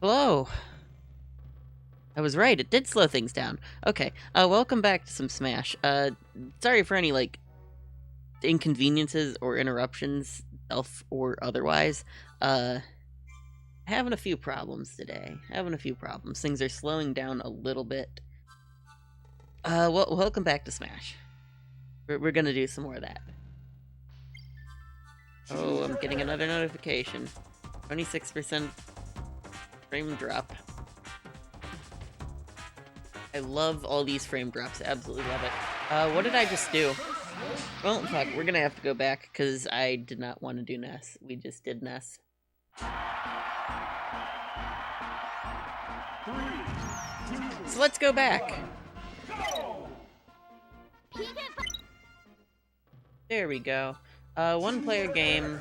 Hello. I was right, it did slow things down. Okay, welcome back to some Smash. Sorry for any, inconveniences or interruptions, self or otherwise. Having a few problems today. Things are slowing down a little bit. Welcome back to Smash. We're gonna do some more of that. Oh, I'm getting another notification. 26% frame drop. I love all these frame drops. Absolutely love it. What did I just do? Well, fuck, we're gonna have to go back, because I did not want to do Ness. We just did Ness. So let's go back. There we go. One-player game.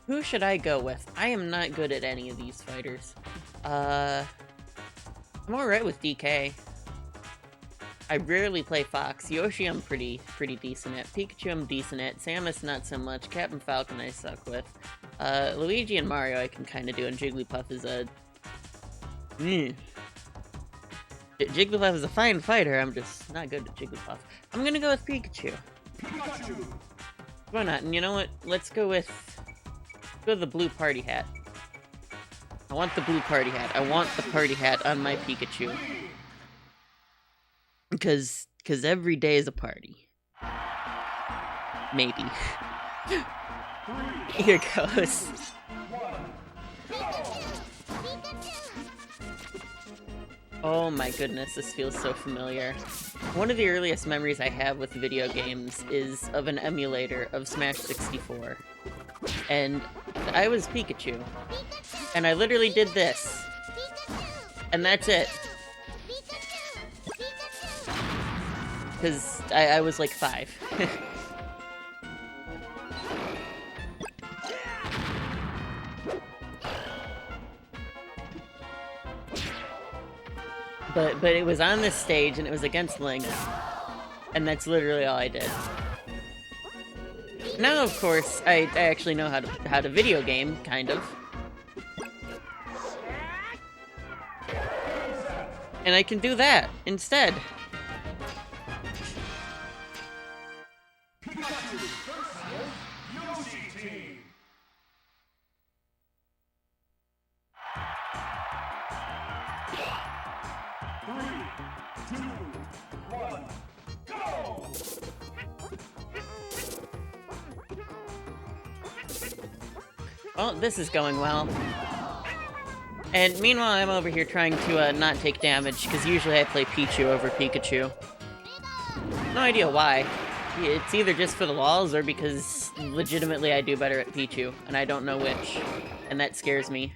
Who should I go with? I am not good at any of these fighters. I'm alright with DK. I rarely play Fox. Yoshi I'm pretty decent at. Pikachu I'm decent at. Samus not so much. Captain Falcon I suck with. Luigi and Mario I can kinda do, and Jigglypuff is a... Jigglypuff is a fine fighter, I'm just not good at Jigglypuff. I'm gonna go with Pikachu. Why not? And you know what? Let's go with the blue party hat. I want the blue party hat. I want the party hat on my Pikachu. Because every day is a party. Maybe. Here goes. Oh my goodness, this feels so familiar. One of the earliest memories I have with video games is of an emulator of Smash 64. And I was Pikachu. And I literally did this. And that's it. Because I was like 5. But it was on this stage and it was against Link. And that's literally all I did. Now, of course, I actually know how to video game, kind of. And I can do that instead. Well, this is going well. And meanwhile, I'm over here trying to not take damage, because usually I play Pichu over Pikachu. No idea why. It's either just for the lols, or because legitimately I do better at Pichu, and I don't know which. And that scares me.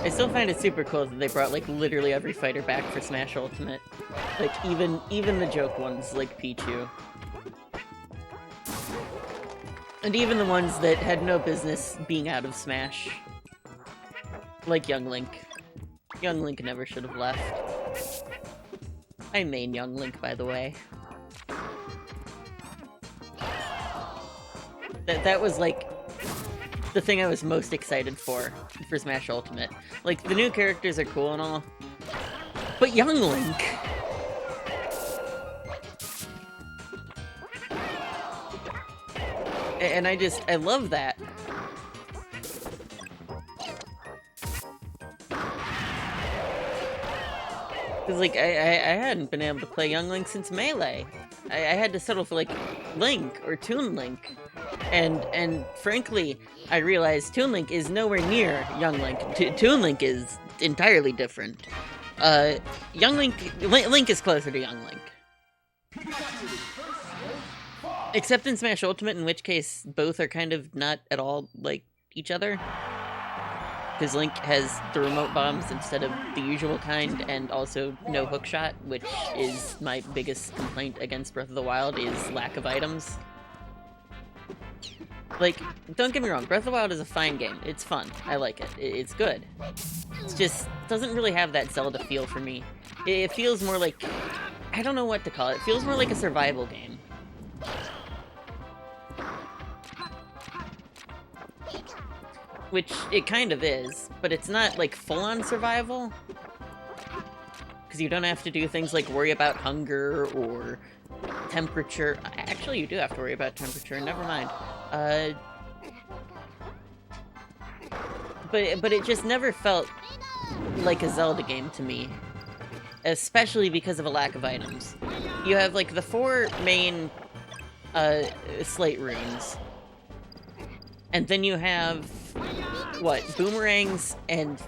I still find it super cool that they brought, like, literally every fighter back for Smash Ultimate. Like, even the joke ones, like Pichu. And even the ones that had no business being out of Smash. Like Young Link. Young Link never should have left. I main Young Link, by the way. That was, like, the thing I was most excited for Smash Ultimate. Like, the new characters are cool and all, but Young Link! And I love that. Cause, like, I hadn't been able to play Young Link since Melee. I had to settle for, like, Link or Toon Link. And frankly, I realized Toon Link is nowhere near Young Link. Toon Link is entirely different. Link is closer to Young Link. Except in Smash Ultimate, in which case both are kind of not at all like each other. Because Link has the remote bombs instead of the usual kind, and also no hookshot, which is my biggest complaint against Breath of the Wild, is lack of items. Like, don't get me wrong, Breath of the Wild is a fine game. It's fun. I like it. It's good. It's just doesn't really have that Zelda feel for me. It feels more like... I don't know what to call it. It feels more like a survival game. Which it kind of is, but it's not, like, full-on survival. Because you don't have to do things like worry about hunger or temperature. Actually, you do have to worry about temperature, never mind. But it just never felt like a Zelda game to me. Especially because of a lack of items. You have, like, the 4 main, slate runes. And then you have, what, boomerangs and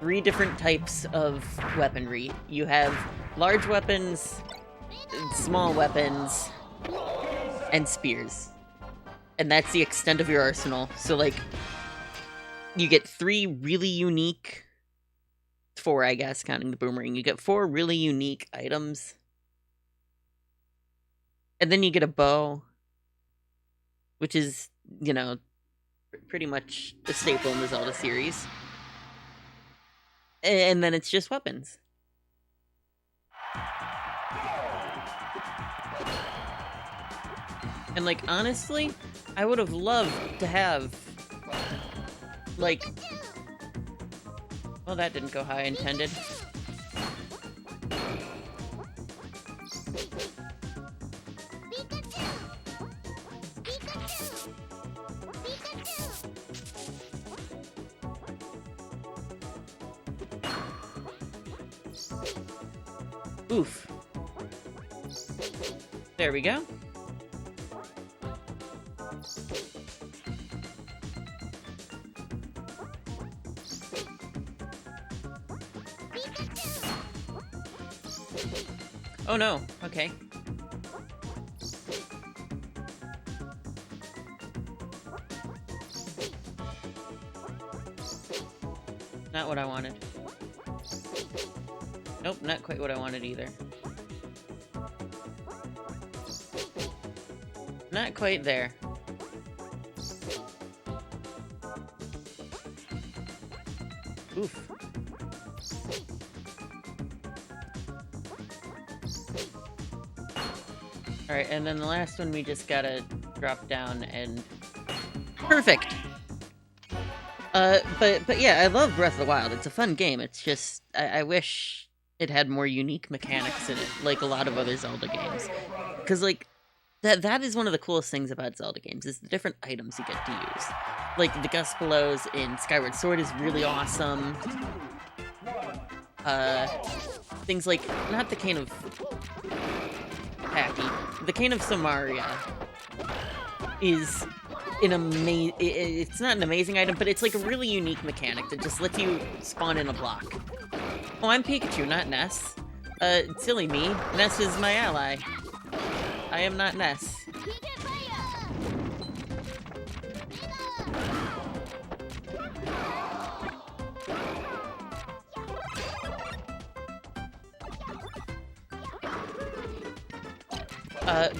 3 different types of weaponry. You have large weapons, small weapons, and spears. And that's the extent of your arsenal. So, like, you get 3 really unique... 4, I guess, counting the boomerang. You get 4 really unique items. And then you get a bow. Which is, you know, pretty much a staple in the Zelda series. And then it's just weapons. And, like, honestly, I would have loved to have, like... Well, that didn't go how I intended. Oof. There we go. Oh no, okay. Not what I wanted. Nope, not quite what I wanted either. Not quite there. Oof. Alright, and then the last one we just gotta drop down and... Perfect! But yeah, I love Breath of the Wild. It's a fun game. It's just, I wish it had more unique mechanics in it, like a lot of other Zelda games. Because, like, that is one of the coolest things about Zelda games, is the different items you get to use. Like, the Gust Blows in Skyward Sword is really awesome. Things like, not the Cane of... Happy. The Cane of Samaria is an it's not an amazing item, but it's like a really unique mechanic that just lets you spawn in a block. Oh, I'm Pikachu, not Ness. Silly me. Ness is my ally. I am not Ness.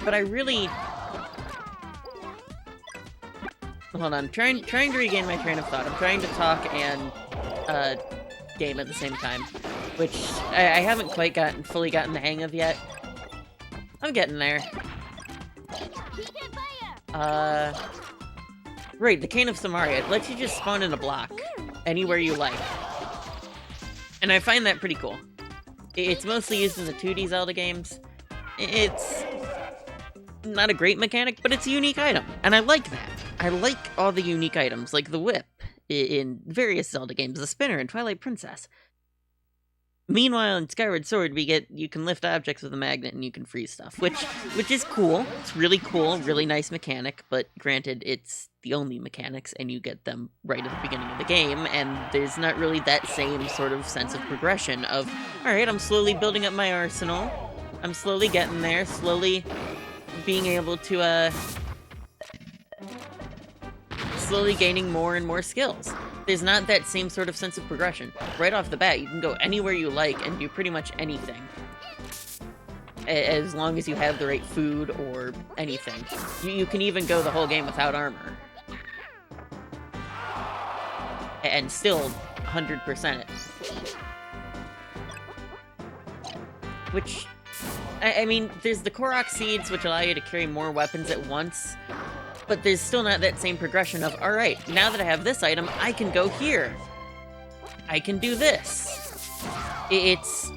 But I really... Hold on, trying to regain my train of thought. I'm trying to talk and, game at the same time. Which I haven't quite fully gotten the hang of yet. I'm getting there. Right, the Cane of Samaria. It lets you just spawn in a block. Anywhere you like. And I find that pretty cool. It's mostly used in the 2D Zelda games. It's not a great mechanic, but it's a unique item. And I like that. I like all the unique items, like the whip in various Zelda games, the spinner in Twilight Princess. Meanwhile, in Skyward Sword, you can lift objects with a magnet and you can freeze stuff, which is cool. It's really cool, really nice mechanic, but granted, it's the only mechanics, and you get them right at the beginning of the game, and there's not really that same sort of sense of progression of, alright, I'm slowly building up my arsenal, I'm slowly getting there, slowly being able to, slowly gaining more and more skills. There's not that same sort of sense of progression. Right off the bat, you can go anywhere you like and do pretty much anything. As long as you have the right food or anything. You can even go the whole game without armor. And still 100% it. Which, I mean, there's the Korok Seeds, which allow you to carry more weapons at once. but there's still not that same progression of, alright, now that I have this item, I can go here. I can do this. It's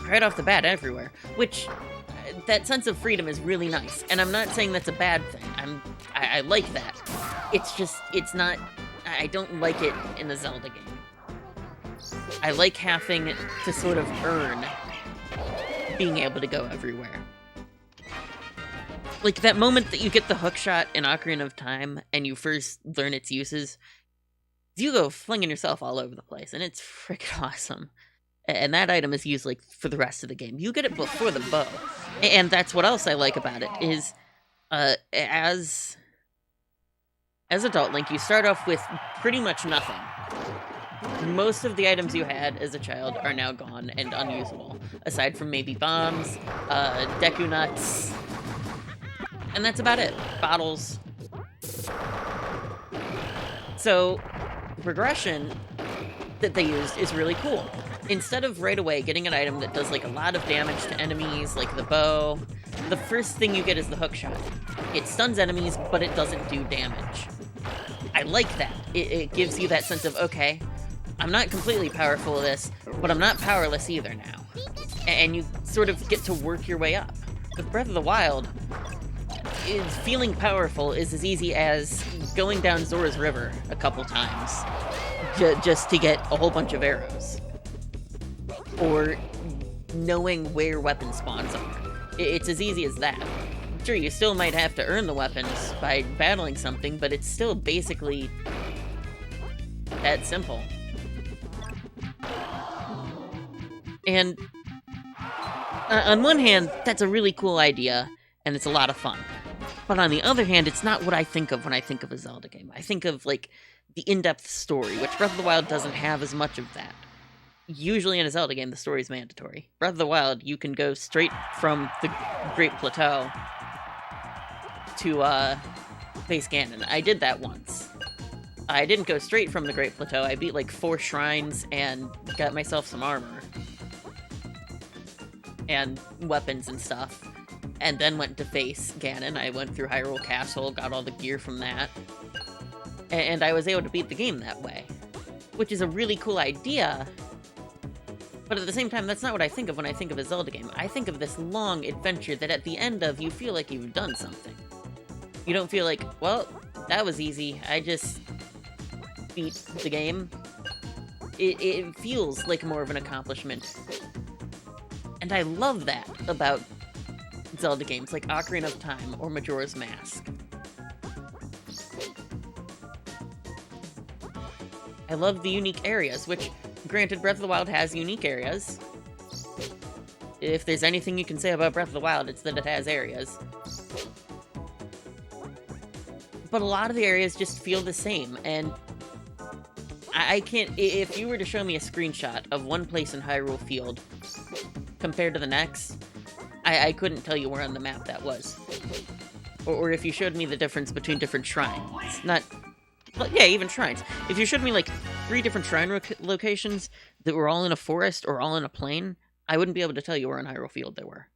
right off the bat everywhere, which that sense of freedom is really nice, and I'm not saying that's a bad thing. I like that. It's just, it's not, I don't like it in a Zelda game. I like having to sort of earn being able to go everywhere. Like, that moment that you get the hookshot in Ocarina of Time, and you first learn its uses, you go flinging yourself all over the place, and it's freaking awesome. And that item is used, like, for the rest of the game. You get it before the bow. And that's what else I like about it, is, as Adult Link, you start off with pretty much nothing. Most of the items you had as a child are now gone and unusable, aside from maybe bombs, Deku Nuts, and that's about it. Bottles. So, the progression that they used is really cool. Instead of right away getting an item that does like a lot of damage to enemies, like the bow, the first thing you get is the hookshot. It stuns enemies, but it doesn't do damage. I like that. It gives you that sense of, okay, I'm not completely powerful at this, but I'm not powerless either now. And you sort of get to work your way up. With Breath of the Wild, feeling powerful is as easy as going down Zora's River a couple times just to get a whole bunch of arrows. Or knowing where weapon spawns are. It's as easy as that. Sure, you still might have to earn the weapons by battling something, but it's still basically that simple. And on one hand, that's a really cool idea, and it's a lot of fun. But on the other hand, it's not what I think of when I think of a Zelda game. I think of, like, the in-depth story, which Breath of the Wild doesn't have as much of that. Usually in a Zelda game, the story is mandatory. Breath of the Wild, you can go straight from the Great Plateau to face Ganon. I did that once. I didn't go straight from the Great Plateau. I beat like 4 shrines and got myself some armor. And weapons and stuff. And then went to face Ganon. I went through Hyrule Castle, got all the gear from that. And I was able to beat the game that way. Which is a really cool idea. But at the same time, that's not what I think of when I think of a Zelda game. I think of this long adventure that at the end of, you feel like you've done something. You don't feel like, well, that was easy. I just beat the game. It feels like more of an accomplishment. And I love that about Zelda games like Ocarina of Time or Majora's Mask. I love the unique areas, which, granted, Breath of the Wild has unique areas. If there's anything you can say about Breath of the Wild, it's that it has areas. But a lot of the areas just feel the same, and I can't... If you were to show me a screenshot of one place in Hyrule Field compared to the next, I couldn't tell you where on the map that was. Or if you showed me the difference between different shrines. Not... Well, yeah, even shrines. If you showed me, like, 3 different shrine locations that were all in a forest or all in a plain, I wouldn't be able to tell you where in Hyrule Field they were.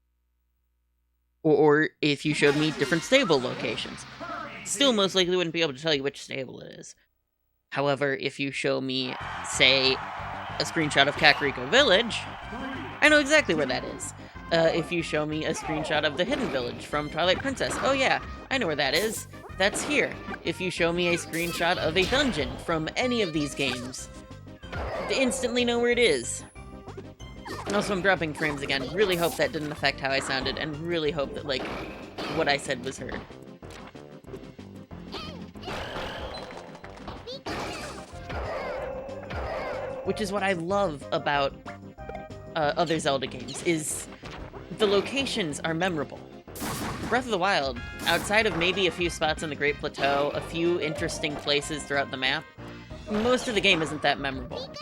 Or if you showed me different stable locations. Still most likely wouldn't be able to tell you which stable it is. However, if you show me, say, a screenshot of Kakariko Village, I know exactly where that is. If you show me a screenshot of the Hidden Village from Twilight Princess, oh yeah, I know where that is. That's here. If you show me a screenshot of a dungeon from any of these games, I instantly know where it is. And also, I'm dropping frames again. Really hope that didn't affect how I sounded, and really hope that, like, what I said was heard. Which is what I love about other Zelda games, is the locations are memorable. Breath of the Wild, outside of maybe a few spots on the Great Plateau, a few interesting places throughout the map, most of the game isn't that memorable.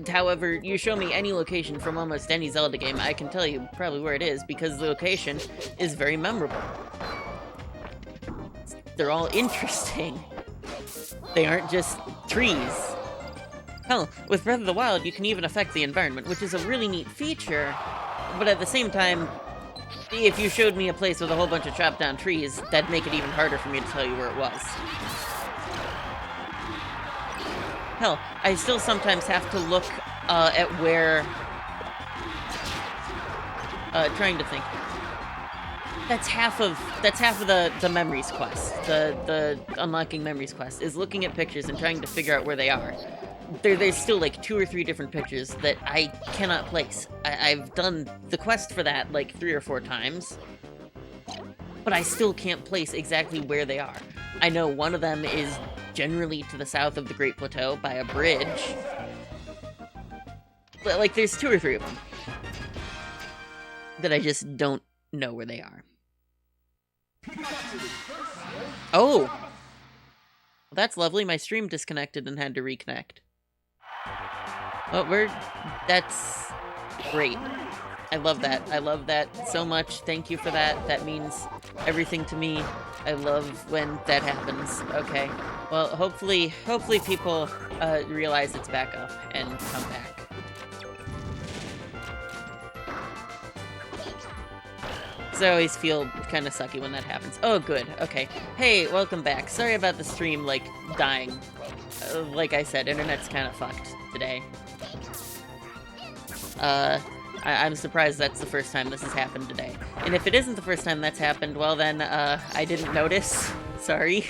However, you show me any location from almost any Zelda game, I can tell you probably where it is, because the location is very memorable. They're all interesting. They aren't just trees. Hell, with Breath of the Wild, you can even affect the environment, which is a really neat feature, but at the same time, if you showed me a place with a whole bunch of chopped down trees, that'd make it even harder for me to tell you where it was. Hell, I still sometimes have to look at where... trying to think. That's half of the memories quest. The unlocking memories quest is looking at pictures and trying to figure out where they are. There's still like 2 or 3 different pictures that I cannot place. I've done the quest for that like 3 or 4 times, but I still can't place exactly where they are. I know one of them is generally to the south of the Great Plateau by a bridge. But like there's 2 or 3 of them that I just don't know where they are. Oh! Well, that's lovely. My stream disconnected and had to reconnect. Oh, that's great. I love that. I love that so much. Thank you for that. That means everything to me. I love when that happens. Okay. Well, hopefully people realize it's back up and come back. I always feel kind of sucky when that happens. Oh, good. Okay. Hey, welcome back. Sorry about the stream, like, dying. Like I said, internet's kind of fucked today. I'm surprised that's the first time this has happened today. And if it isn't the first time that's happened, well then, I didn't notice. Sorry.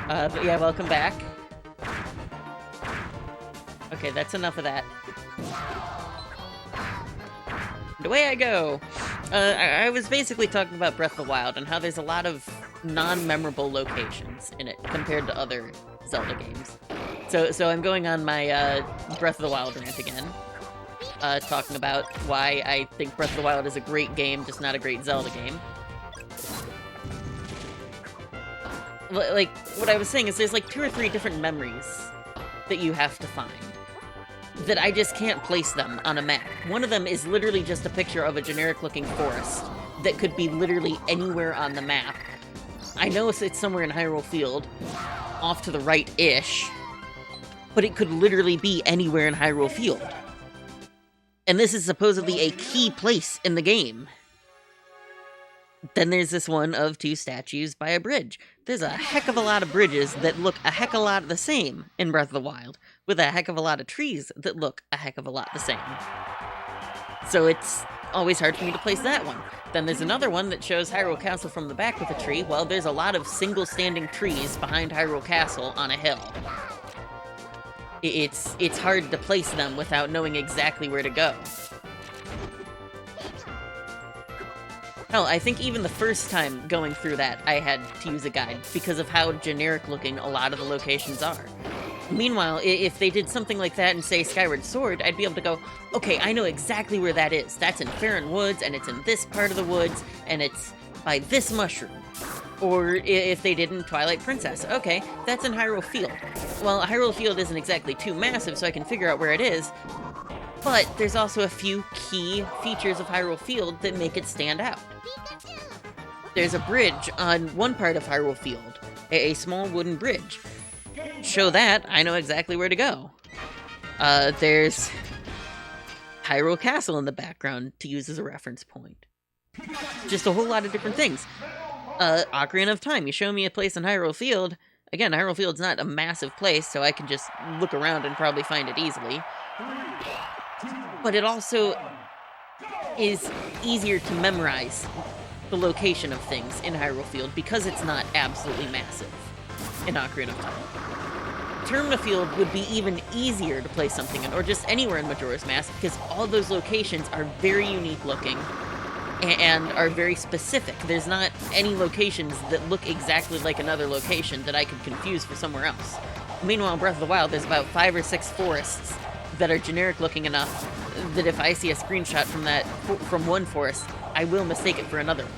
But yeah, welcome back. Okay, that's enough of that. And away I go! I was basically talking about Breath of the Wild and how there's a lot of non-memorable locations in it compared to other Zelda games. So I'm going on my Breath of the Wild rant again, talking about why I think Breath of the Wild is a great game, just not a great Zelda game. Like, what I was saying is there's like 2 or 3 different memories that you have to find, that I just can't place them on a map. One of them is literally just a picture of a generic-looking forest that could be literally anywhere on the map. I know it's somewhere in Hyrule Field, off to the right-ish, but it could literally be anywhere in Hyrule Field. And this is supposedly a key place in the game. Then there's this one of 2 statues by a bridge. There's a heck of a lot of bridges that look a heck of a lot the same in Breath of the Wild, with a heck of a lot of trees that look a heck of a lot the same. So it's always hard for me to place that one. Then there's another one that shows Hyrule Castle from the back with a tree. Well, there's a lot of single standing trees behind Hyrule Castle on a hill. It's hard to place them without knowing exactly where to go. Hell, I think even the first time going through that, I had to use a guide because of how generic looking a lot of the locations are. Meanwhile, if they did something like that in, say, Skyward Sword, I'd be able to go, okay, I know exactly where that is. That's in Faron Woods, and it's in this part of the woods, and it's by this mushroom. Or if they did in Twilight Princess, okay, that's in Hyrule Field. Well, Hyrule Field isn't exactly too massive, so I can figure out where it is, but there's also a few key features of Hyrule Field that make it stand out. There's a bridge on one part of Hyrule Field, a small wooden bridge. Show that, I know exactly where to go. There's Hyrule Castle in the background to use as a reference point. Just a whole lot of different things. Ocarina of Time, you show me a place in Hyrule Field. Again, Hyrule Field's not a massive place, so I can just look around and probably find it easily. But it also is easier to memorize the location of things in Hyrule Field because it's not absolutely massive in Ocarina of Time. Termina Field would be even easier to place something in, or just anywhere in Majora's Mask, because all those locations are very unique looking and are very specific. There's not any locations that look exactly like another location that I could confuse for somewhere else. Meanwhile, in Breath of the Wild, there's about 5 or 6 forests that are generic looking enough that if I see a screenshot from one forest, I will mistake it for another one.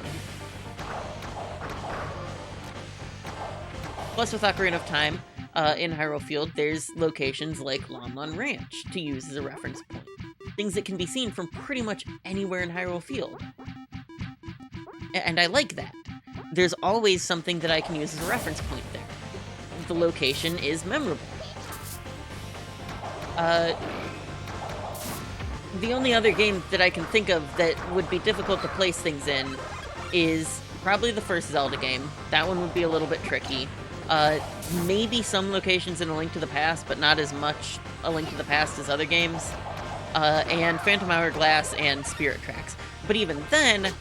Plus, with Ocarina of Time, in Hyrule Field, there's locations like Lon Lon Ranch to use as a reference point. Things that can be seen from pretty much anywhere in Hyrule Field. And I like that. There's always something that I can use as a reference point there. The location is memorable. The only other game that I can think of that would be difficult to place things in is probably the first Zelda game. That one would be a little bit tricky. Maybe some locations in A Link to the Past, but not as much A Link to the Past as other games. And Phantom Hourglass and Spirit Tracks. But even then,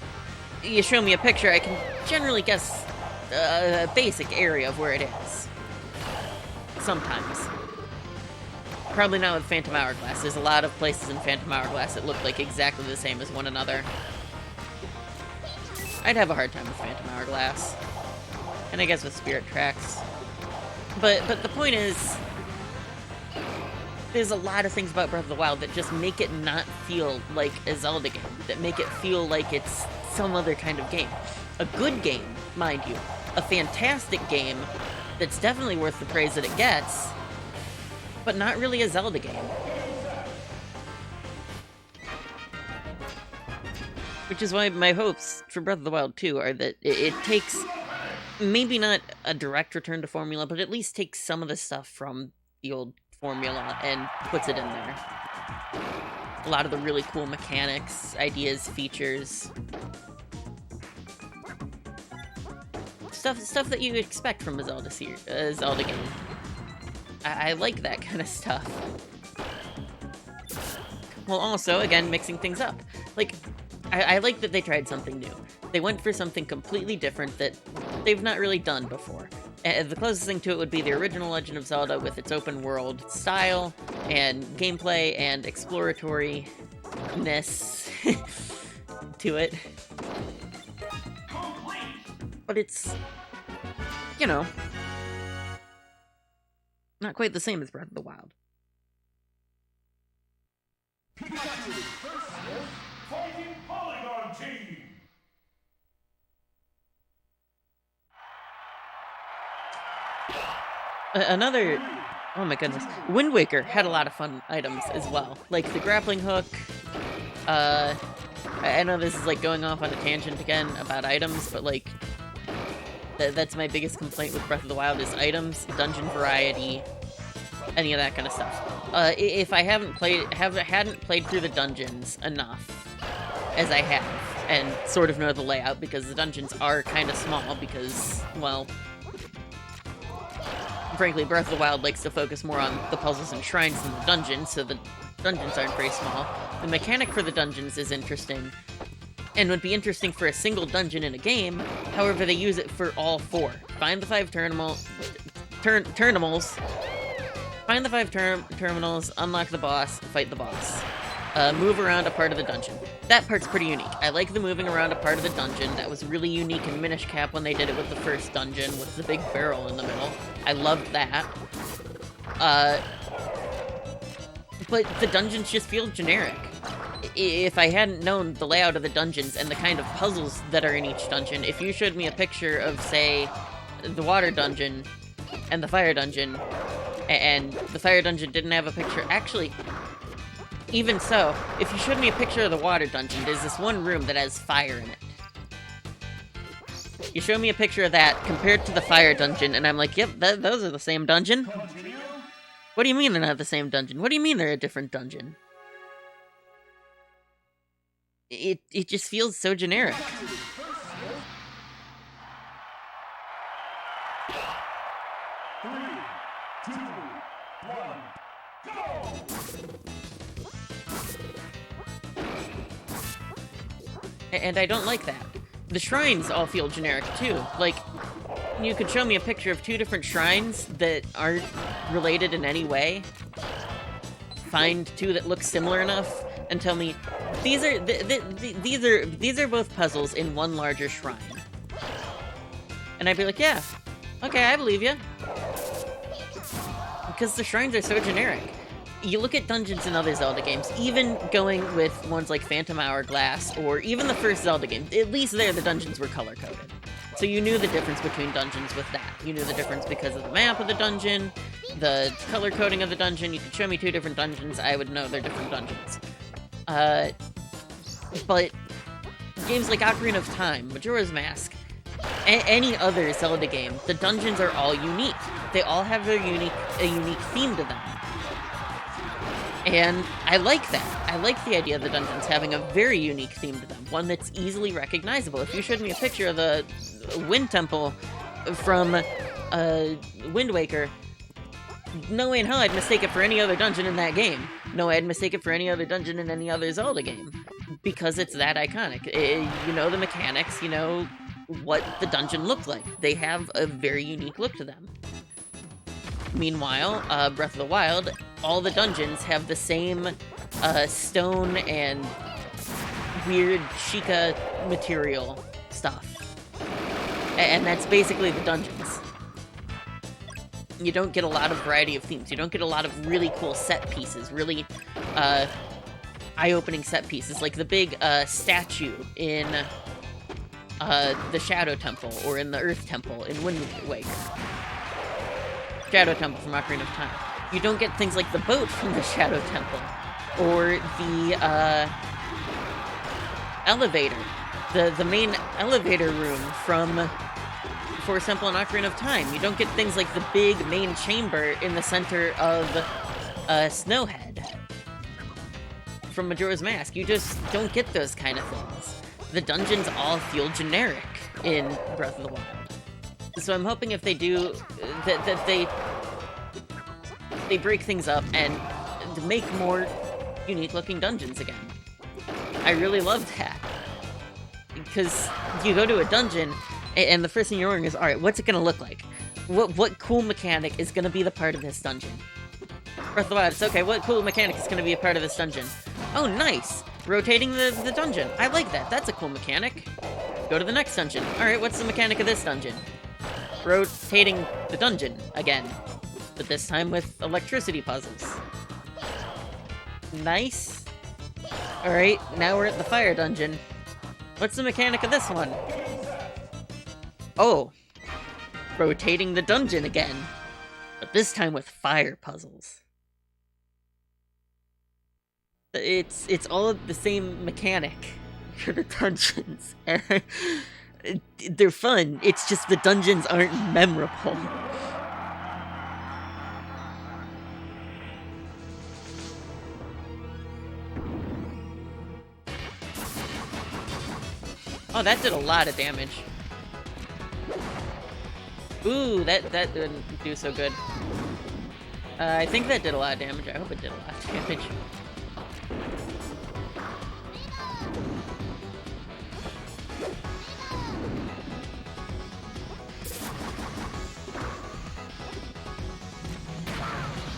you show me a picture, I can generally guess a basic area of where it is. Sometimes. Probably not with Phantom Hourglass. There's a lot of places in Phantom Hourglass that look like exactly the same as one another. I'd have a hard time with Phantom Hourglass. And I guess with Spirit Tracks. But the point is, there's a lot of things about Breath of the Wild that just make it not feel like a Zelda game. That make it feel like it's some other kind of game. A good game, mind you. A fantastic game that's definitely worth the praise that it gets, but not really a Zelda game. Which is why my hopes for Breath of the Wild 2 are that it takes, maybe not a direct return to formula, but at least takes some of the stuff from the old formula and puts it in there. A lot of the really cool mechanics, ideas, features. Stuff that you expect from a Zelda game. I like that kind of stuff. Well, also, again, mixing things up. Like, I like that they tried something new. They went for something completely different that they've not really done before. The closest thing to it would be the original Legend of Zelda with its open world style and gameplay and exploratory-ness to it. But it's, you know, not quite the same as Breath of the Wild. Fighting Polygon Team! Another, oh my goodness, Wind Waker had a lot of fun items as well, like the grappling hook. I know this is like going off on a tangent again about items, but like that's my biggest complaint with Breath of the Wild is items, dungeon variety, any of that kind of stuff. If I hadn't played through the dungeons enough, as I have, and sort of know the layout, because the dungeons are kind of small, because, well, frankly, Breath of the Wild likes to focus more on the puzzles and shrines than the dungeons, so the dungeons aren't very small. The mechanic for the dungeons is interesting, and would be interesting for a single dungeon in a game. However, they use it for all four. Find the 5 terminals, find the 5 terminals, unlock the boss, fight the boss. Move around a part of the dungeon. That part's pretty unique. I like the moving around a part of the dungeon. That was really unique in Minish Cap when they did it with the first dungeon with the big barrel in the middle. I loved that. But the dungeons just feel generic. If I hadn't known the layout of the dungeons and the kind of puzzles that are in each dungeon, if you showed me a picture of, say, the water dungeon and the fire dungeon, and the fire dungeon didn't have a picture... Actually, even so, if you showed me a picture of the water dungeon, there's this one room that has fire in it. You show me a picture of that compared to the fire dungeon, and I'm like, yep, those are the same dungeon. What do you mean they're not the same dungeon? What do you mean they're a different dungeon? It just feels so generic. And I don't like that. The shrines all feel generic, too. Like, you could show me a picture of 2 different shrines that aren't related in any way. Find 2 that look similar enough, and tell me, these are both puzzles in one larger shrine. And I'd be like, yeah, okay, I believe you. Because the shrines are so generic. You look at dungeons in other Zelda games, even going with ones like Phantom Hourglass, or even the first Zelda game, at least there the dungeons were color-coded. So you knew the difference between dungeons with that. You knew the difference because of the map of the dungeon, the color coding of the dungeon. You could show me 2 different dungeons, I would know they're different dungeons. But games like Ocarina of Time, Majora's Mask, any other Zelda game, the dungeons are all unique. They all have a unique theme to them. And I like that. I like the idea of the dungeons having a very unique theme to them, one that's easily recognizable. If you showed me a picture of the Wind Temple from Wind Waker, no way in hell I'd mistake it for any other dungeon in that game. No, I'd mistake it for any other dungeon in any other Zelda game. Because it's that iconic. You know the mechanics, you know what the dungeon looked like. They have a very unique look to them. Meanwhile, Breath of the Wild, all the dungeons have the same stone and weird Sheikah material stuff. And that's basically the dungeons. You don't get a lot of variety of themes. You don't get a lot of really cool set pieces, really eye-opening set pieces, like the big statue in the Shadow Temple, or in the Earth Temple in Wind Waker. Shadow Temple from Ocarina of Time. You don't get things like the boat from the Shadow Temple, or the elevator, the main elevator room from Forest Temple and Ocarina of Time. You don't get things like the big main chamber in the center of Snowhead from Majora's Mask. You just don't get those kind of things. The dungeons all feel generic in Breath of the Wild. So I'm hoping if they do, that they break things up and make more unique looking dungeons again. I really love that. Because you go to a dungeon and the first thing you're wondering is, alright, what's it gonna look like? What cool mechanic is gonna be the part of this dungeon? Breath of the Wild, it's okay, what cool mechanic is gonna be a part of this dungeon? Oh, nice! Rotating the dungeon. I like that. That's a cool mechanic. Go to the next dungeon. Alright, what's the mechanic of this dungeon? Rotating the dungeon again. But this time with electricity puzzles. Nice. Alright, now we're at the fire dungeon. What's the mechanic of this one? Oh. Rotating the dungeon again. But this time with fire puzzles. It's all the same mechanic for the dungeons. They're fun. It's just the dungeons aren't memorable. Oh, that did a lot of damage. Ooh, that didn't do so good. I think that did a lot of damage. I hope it did a lot of damage.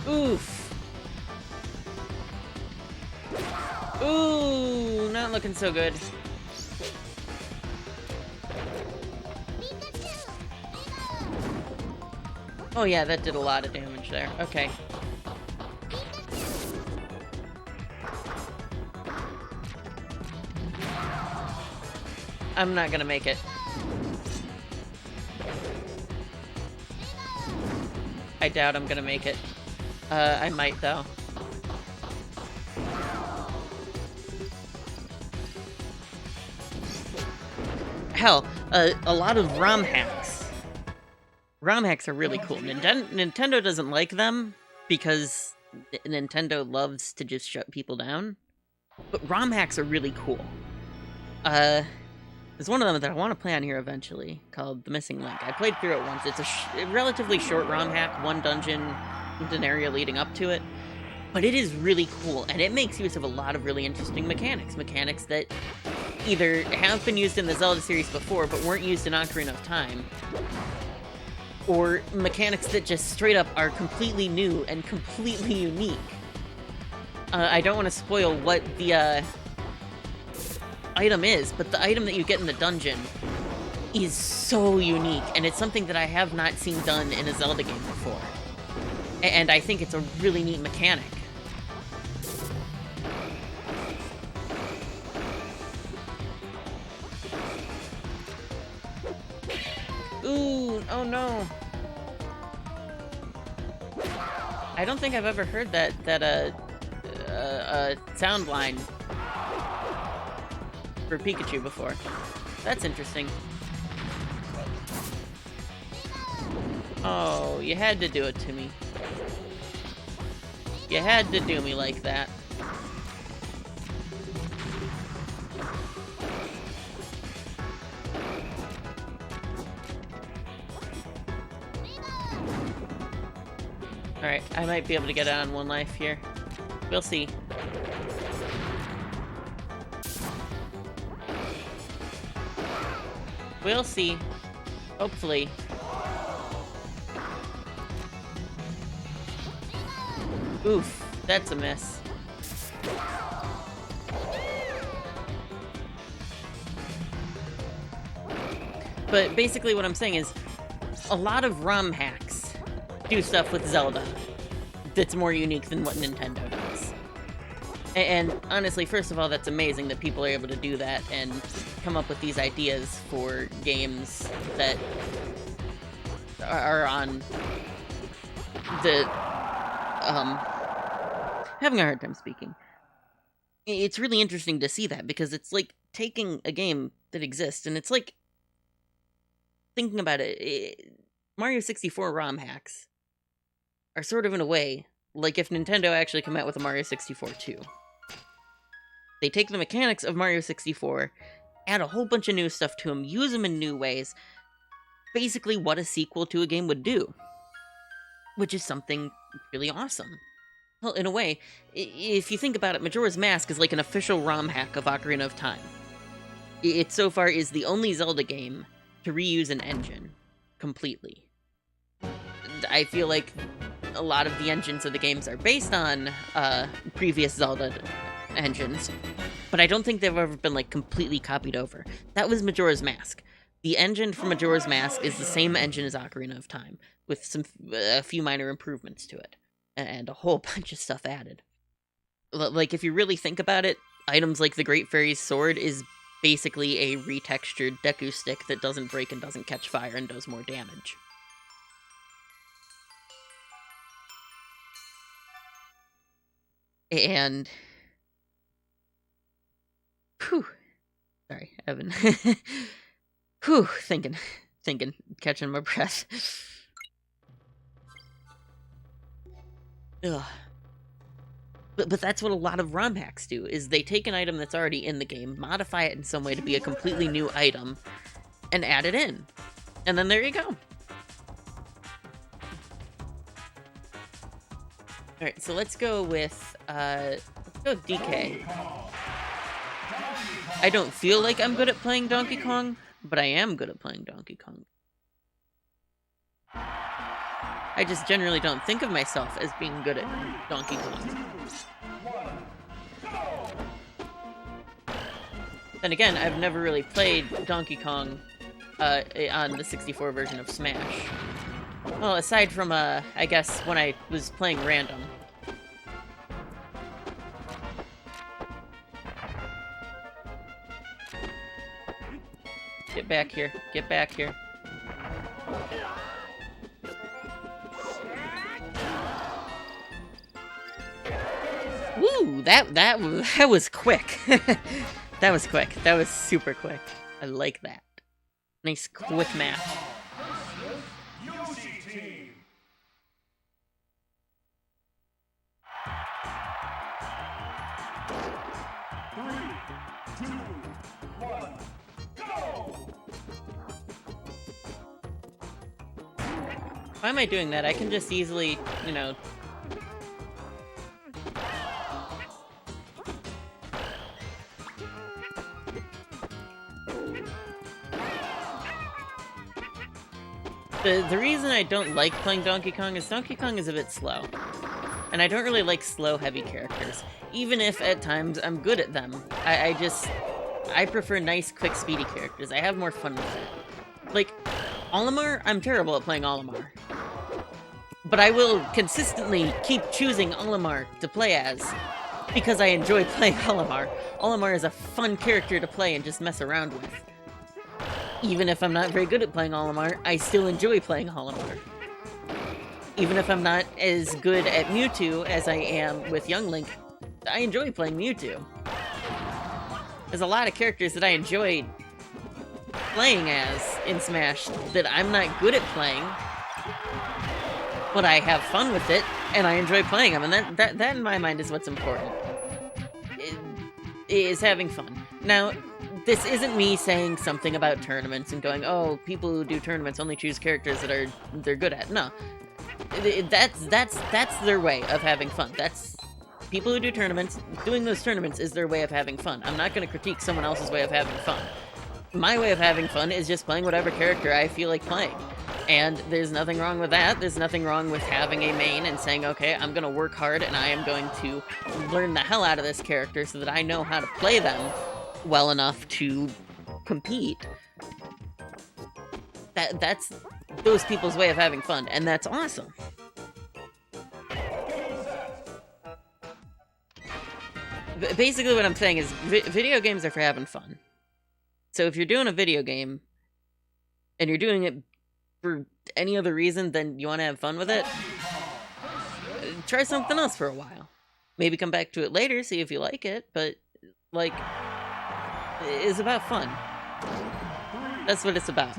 Oof. Ooh, not looking so good. Oh yeah, that did a lot of damage there. Okay. I'm not gonna make it. I doubt I'm gonna make it. I might though. Hell, a lot of ROM hacks. ROM hacks are really cool. Nintendo doesn't like them because Nintendo loves to just shut people down. But ROM hacks are really cool. There's one of them that I want to play on here eventually, called The Missing Link. I played through it once. It's a relatively short ROM hack, one dungeon, an area leading up to it. But it is really cool, and it makes use of a lot of really interesting mechanics. Mechanics that either have been used in the Zelda series before, but weren't used in Ocarina of Time. Or mechanics that just straight up are completely new and completely unique. I don't want to spoil what the item is, but the item that you get in the dungeon is so unique, and it's something that I have not seen done in a Zelda game before. And I think it's a really neat mechanic. Ooh, oh no. I don't think I've ever heard that sound line for Pikachu before. That's interesting. Oh, you had to do it to me. You had to do me like that. Alright, I might be able to get out on 1 life here. We'll see. We'll see. Hopefully. Oof, that's a miss. But basically what I'm saying is, a lot of ROM hacks do stuff with Zelda that's more unique than what Nintendo does. And honestly, first of all, that's amazing that people are able to do that and come up with these ideas for games that are on the, having a hard time speaking. It's really interesting to see that, because it's like taking a game that exists, and it's like, thinking about it, Mario 64 ROM hacks are sort of, in a way, like if Nintendo actually come out with a Mario 64 2. They take the mechanics of Mario 64, add a whole bunch of new stuff to them, use them in new ways, basically what a sequel to a game would do. Which is something really awesome. Well, in a way, if you think about it, Majora's Mask is like an official ROM hack of Ocarina of Time. It so far is the only Zelda game to reuse an engine completely. I feel like a lot of the engines of the games are based on previous Zelda engines, but I don't think they've ever been like completely copied over. That was Majora's Mask. The engine for Majora's Mask is the same engine as Ocarina of Time, with a few minor improvements to it, and a whole bunch of stuff added. Like, if you really think about it, items like the Great Fairy's Sword is basically a retextured Deku Stick that doesn't break and doesn't catch fire and does more damage. And... Whew. Sorry, Evan. Whew, thinking, catching my breath. Ugh. But that's what a lot of ROM hacks do, is they take an item that's already in the game, modify it in some way to be a completely new item, and add it in. And then there you go. Alright, so let's go with, let's go DK. I don't feel like I'm good at playing Donkey Kong, but I am good at playing Donkey Kong. I just generally don't think of myself as being good at Donkey Kong. Then again, I've never really played Donkey Kong on the 64 version of Smash. Well, aside from, I guess, when I was playing random. Get back here. Get back here. Woo! That was quick. That was quick. That was super quick. I like that. Nice quick match. Why am I doing that? I can just easily, you know... The reason I don't like playing Donkey Kong is Donkey Kong is a bit slow. And I don't really like slow, heavy characters. Even if, at times, I'm good at them. I prefer nice, quick, speedy characters. I have more fun with it. Like, Olimar, I'm terrible at playing Olimar. But I will consistently keep choosing Olimar to play as, because I enjoy playing Olimar. Olimar is a fun character to play and just mess around with. Even if I'm not very good at playing Olimar, I still enjoy playing Olimar. Even if I'm not as good at Mewtwo as I am with Young Link, I enjoy playing Mewtwo. There's a lot of characters that I enjoy playing as in Smash that I'm not good at playing, but I have fun with it and I enjoy playing them, and that in my mind is what's important. Is having fun. Now, this isn't me saying something about tournaments and going, oh, people who do tournaments only choose characters that they're good at. No, that's their way of having fun. That's people who do tournaments. Doing those tournaments is their way of having fun. I'm not going to critique someone else's way of having fun. My way of having fun is just playing whatever character I feel like playing. And there's nothing wrong with that. There's nothing wrong with having a main and saying, okay, I'm going to work hard and I am going to learn the hell out of this character so that I know how to play them well enough to compete. That's those people's way of having fun, and that's awesome. Basically what I'm saying is video games are for having fun. So if you're doing a video game and you're doing it for any other reason than you want to have fun with it, try something else for a while. Maybe come back to it later, see if you like it, but, like, it's about fun. That's what it's about.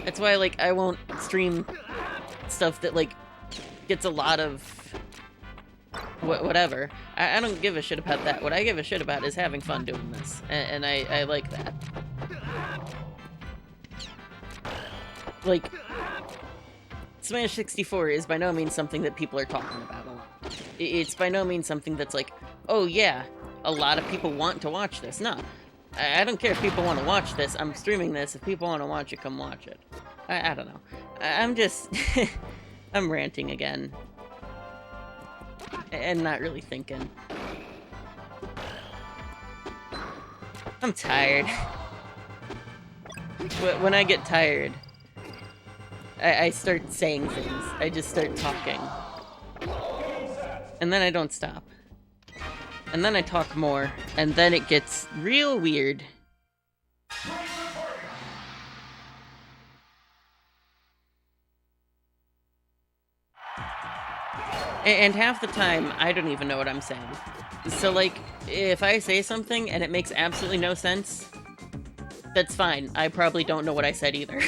That's why, like, I won't stream stuff that, like, gets a lot of whatever. I don't give a shit about that. What I give a shit about is having fun doing this, and I like that. Like, Smash 64 is by no means something that people are talking about a lot. It's by no means something that's like, oh yeah, a lot of people want to watch this. No, I don't care if people want to watch this. I'm streaming this. If people want to watch it, come watch it. I don't know. I'm just... I'm ranting again. And not really thinking. I'm tired. When I get tired, I start saying things. I just start talking. And then I don't stop. And then I talk more. And then it gets real weird. And half the time, I don't even know what I'm saying. So, like, if I say something and it makes absolutely no sense, that's fine. I probably don't know what I said either.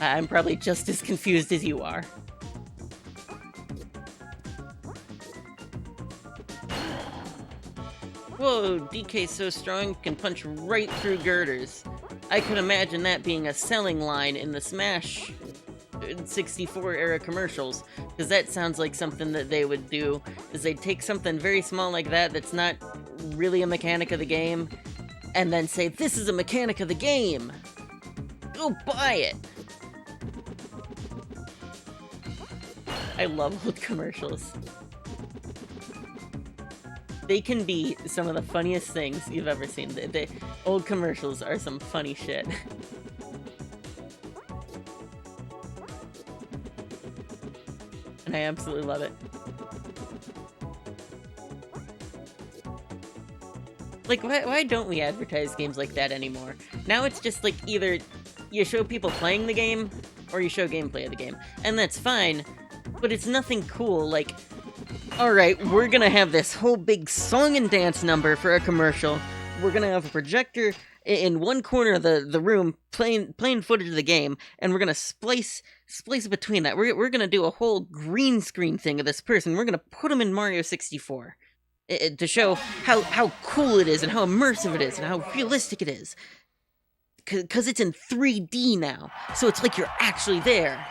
I'm probably just as confused as you are. Whoa, DK's so strong, can punch right through girders. I could imagine that being a selling line in the Smash 64 era commercials, because that sounds like something that they would do, is they'd take something very small like that that's not really a mechanic of the game, and then say, this is a mechanic of the game! Go buy it! I love old commercials. They can be some of the funniest things you've ever seen. The old commercials are some funny shit. And I absolutely love it. Like, why don't we advertise games like that anymore? Now it's just like either you show people playing the game or you show gameplay of the game. And that's fine, but it's nothing cool like, alright, we're gonna have this whole big song and dance number for a commercial. We're gonna have a projector in one corner of the room playing footage of the game, and we're gonna splice between that. We're gonna do a whole green screen thing of this person. We're gonna put them in Mario 64 to show how cool it is and how immersive it is and how realistic it is. Because it's in 3D now, so it's like you're actually there.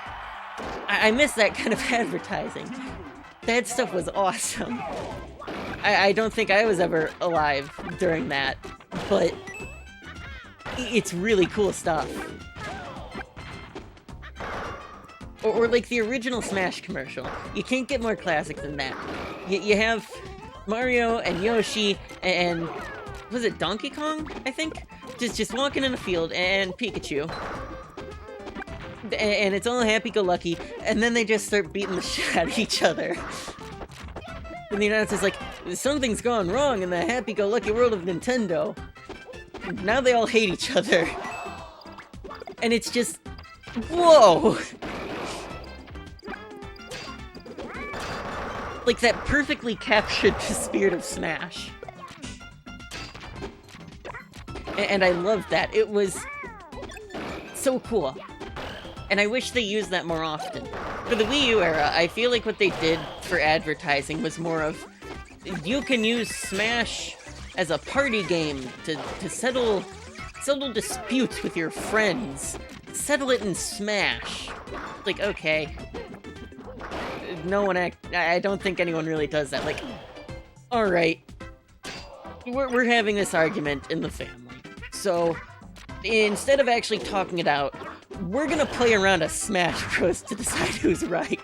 I miss that kind of advertising. That stuff was awesome. I don't think I was ever alive during that, but it's really cool stuff. Or like the original Smash commercial. You can't get more classic than that. You have Mario and Yoshi and... was it Donkey Kong, I think? Just walking in a field, and Pikachu. And it's all happy-go-lucky, and then they just start beating the shit out of each other. And the announcer's like, something's gone wrong in the happy-go-lucky world of Nintendo. Now they all hate each other. And it's just... whoa! Like, that perfectly captured the spirit of Smash. And I loved that. It was so cool. And I wish they used that more often. For the Wii U era, I feel like what they did for advertising was more of, you can use Smash as a party game to settle disputes with your friends. Settle it in Smash. Like, okay. I don't think anyone really does that. Like, alright. We're having this argument in the family. So, instead of actually talking it out, we're gonna play around a Smash Bros. To decide who's right.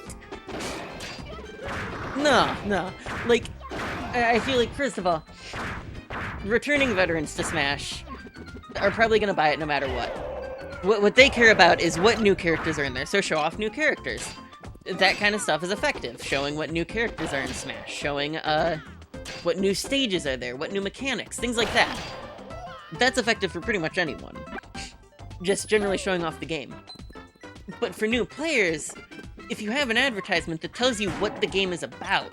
No. Like, I feel like, first of all, returning veterans to Smash are probably gonna buy it no matter what. What they care about is what new characters are in there, so show off new characters. That kind of stuff is effective, showing what new characters are in Smash, showing, what new stages are there, what new mechanics, things like that. That's effective for pretty much anyone. Just generally showing off the game. But for new players, if you have an advertisement that tells you what the game is about,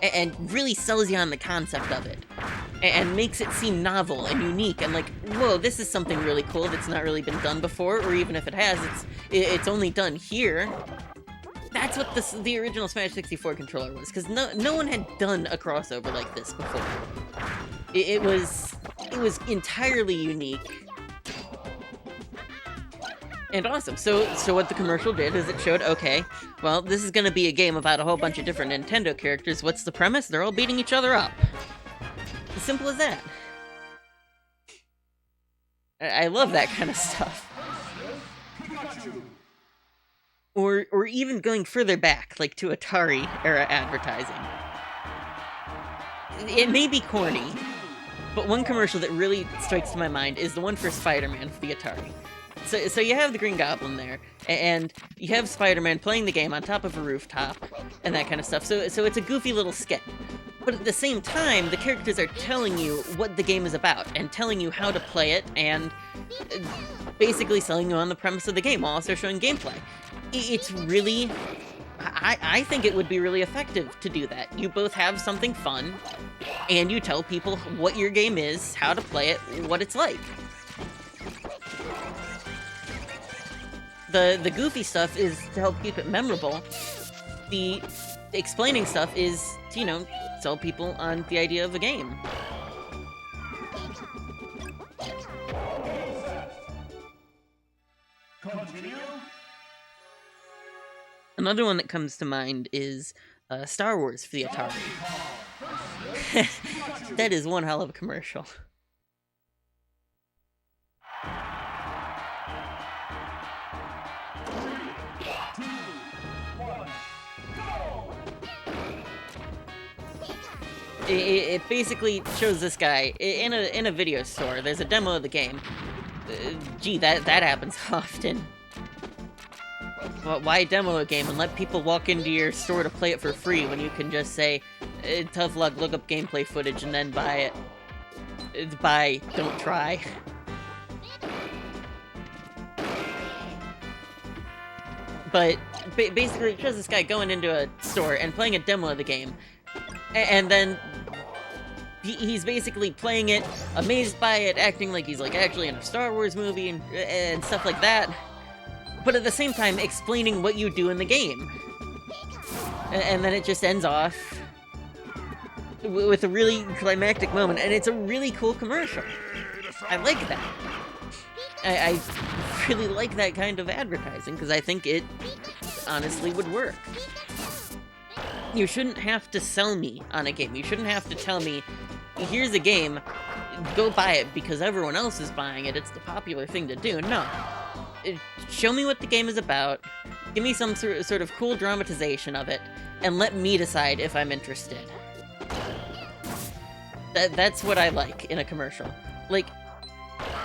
and really sells you on the concept of it, and makes it seem novel and unique, and like, whoa, this is something really cool that's not really been done before, or even if it has, it's only done here. That's what the original Smash 64 controller was, because no one had done a crossover like this before. It was entirely unique and awesome. So what the commercial did is it showed, okay, well, this is going to be a game about a whole bunch of different Nintendo characters. What's the premise? They're all beating each other up. As simple as that. I love that kind of stuff. Or even going further back, like to Atari era advertising. It may be corny, but one commercial that really strikes to my mind is the one for Spider-Man for the Atari. So you have the Green Goblin there, and you have Spider-Man playing the game on top of a rooftop, and that kind of stuff. So it's a goofy little skit. But at the same time, the characters are telling you what the game is about, and telling you how to play it, and basically selling you on the premise of the game, while also showing gameplay. It's really... I think it would be really effective to do that. You both have something fun, and you tell people what your game is, how to play it, what it's like. The goofy stuff is to help keep it memorable. The explaining stuff is to, you know, sell people on the idea of the game. Continue. Another one that comes to mind is Star Wars for the Atari. That is one hell of a commercial. It basically shows this guy in a video store. There's a demo of the game. Gee, that happens often. Well, why demo a game and let people walk into your store to play it for free when you can just say, tough luck, look up gameplay footage and then buy it. Buy, don't try. But basically it shows this guy going into a store and playing a demo of the game. And then he's basically playing it, amazed by it, acting like he's like actually in a Star Wars movie and stuff like that. But at the same time, explaining what you do in the game. And then it just ends off with a really climactic moment, and it's a really cool commercial. I like that. I really like that kind of advertising, because I think it honestly would work. You shouldn't have to sell me on a game. You shouldn't have to tell me, here's a game, go buy it because everyone else is buying it. It's the popular thing to do. No. Show me what the game is about, give me some sort of cool dramatization of it, and let me decide if I'm interested. That's what I like in a commercial. Like,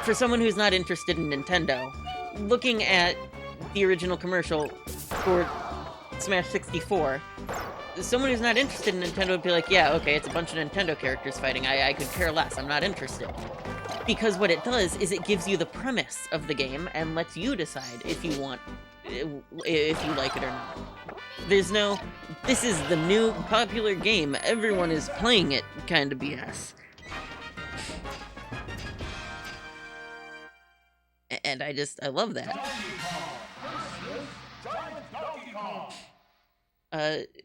for someone who's not interested in Nintendo, looking at the original commercial for Smash 64, someone who's not interested in Nintendo would be like, yeah, okay, it's a bunch of Nintendo characters fighting, I could care less, I'm not interested. Because what it does is it gives you the premise of the game and lets you decide if you like it or not. There's no, this is the new popular game, everyone is playing it kind of BS. And I love that.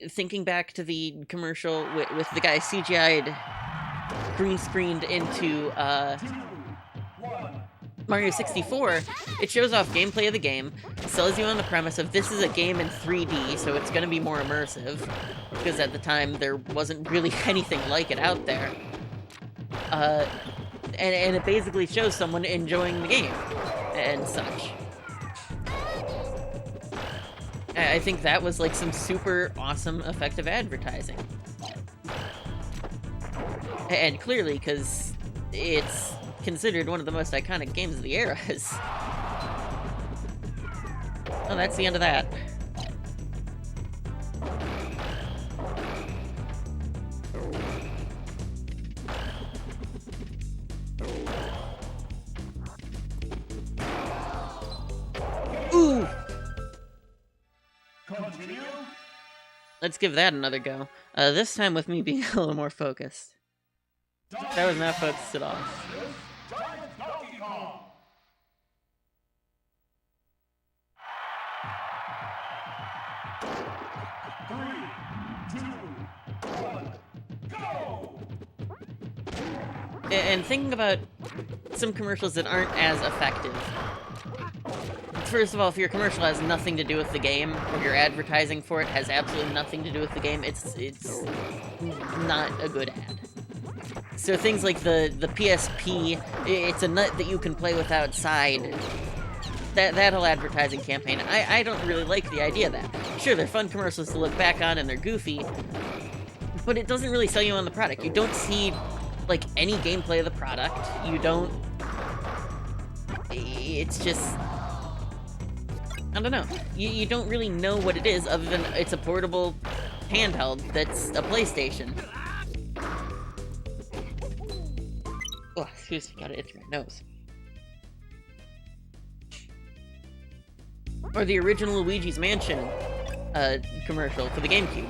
Thinking back to the commercial with the guy CGI'd green screened into Mario 64, it shows off gameplay of the game, sells you on the premise of this is a game in 3D, so it's going to be more immersive, because at the time there wasn't really anything like it out there. And it basically shows someone enjoying the game and such. I think that was like some super awesome, effective advertising. And clearly, because it's considered one of the most iconic games of the era. Oh, that's the end of that. Ooh! Continue. Let's give that another go. This time with me being a little more focused. That was not focused at all. And thinking about some commercials that aren't as effective. First of all, if your commercial has nothing to do with the game, or your advertising for it has absolutely nothing to do with the game, it's not a good ad. So things like the PSP, it's a nut that you can play with outside. That whole advertising campaign, I don't really like the idea of that. Sure, they're fun commercials to look back on and they're goofy, but it doesn't really sell you on the product. You don't see, like, any gameplay of the product. You don't... It's just... I don't know. You don't really know what it is other than it's a portable handheld that's a PlayStation. Oh, excuse me, gotta itch my nose. Or the original Luigi's Mansion commercial for the GameCube.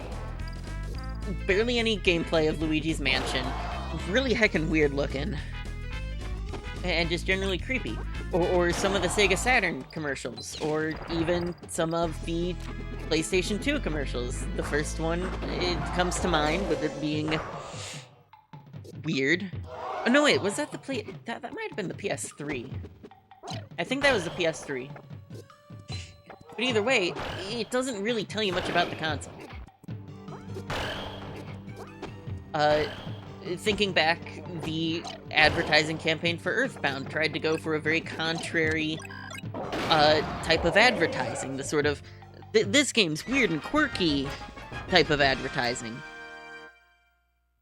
Barely any gameplay of Luigi's Mansion. Really heckin' weird looking. And just generally creepy. Or some of the Sega Saturn commercials. Or even some of the PlayStation 2 commercials. The first one, it comes to mind with it being weird. Oh, no, wait, was that the that might have been the PS3. I think that was the PS3. But either way, it doesn't really tell you much about the console. Thinking back, the advertising campaign for Earthbound tried to go for a very contrary type of advertising. The sort of, this game's weird and quirky type of advertising.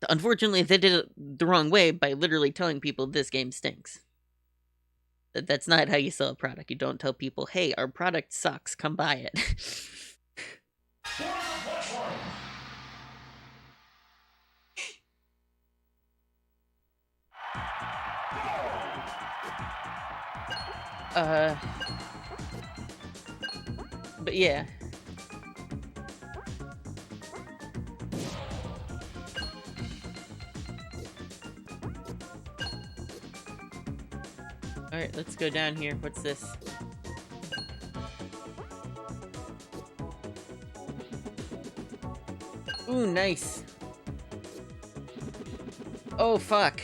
Unfortunately, they did it the wrong way by literally telling people this game stinks. That's not how you sell a product. You don't tell people, hey, our product sucks, come buy it. But yeah. Alright, let's go down here. What's this? Ooh, nice. Oh, fuck.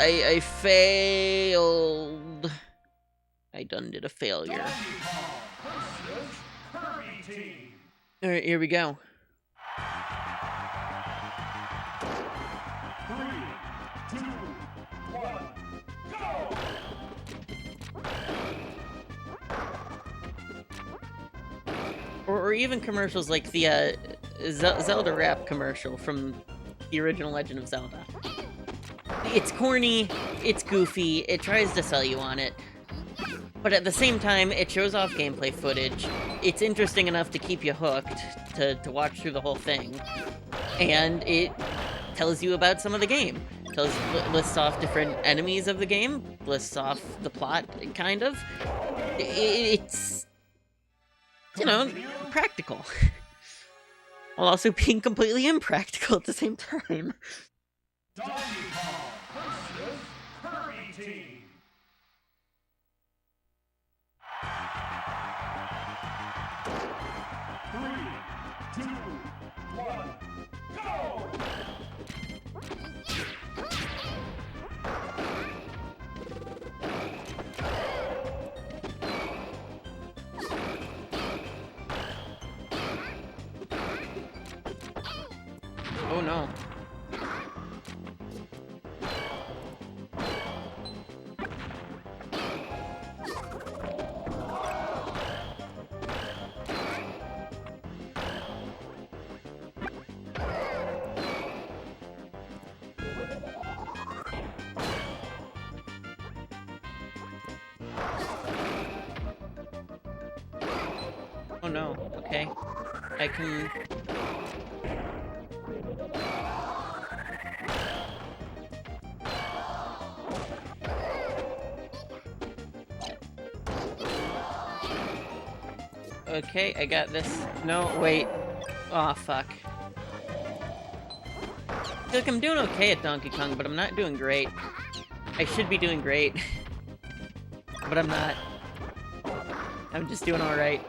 I failed. I done did a failure. Alright, here we go. Or even commercials like the Zelda rap commercial from the original Legend of Zelda. It's corny, it's goofy, it tries to sell you on it, but at the same time, it shows off gameplay footage. It's interesting enough to keep you hooked, to watch through the whole thing, and it tells you about some of the game. Lists off different enemies of the game, lists off the plot, kind of. It's, you know, practical. While also being completely impractical at the same time. Oh no. Oh no. Okay. I can... Okay, I got this. No, wait. Aw, fuck. I feel like I'm doing okay at Donkey Kong, but I'm not doing great. I should be doing great. But I'm not. I'm just doing alright.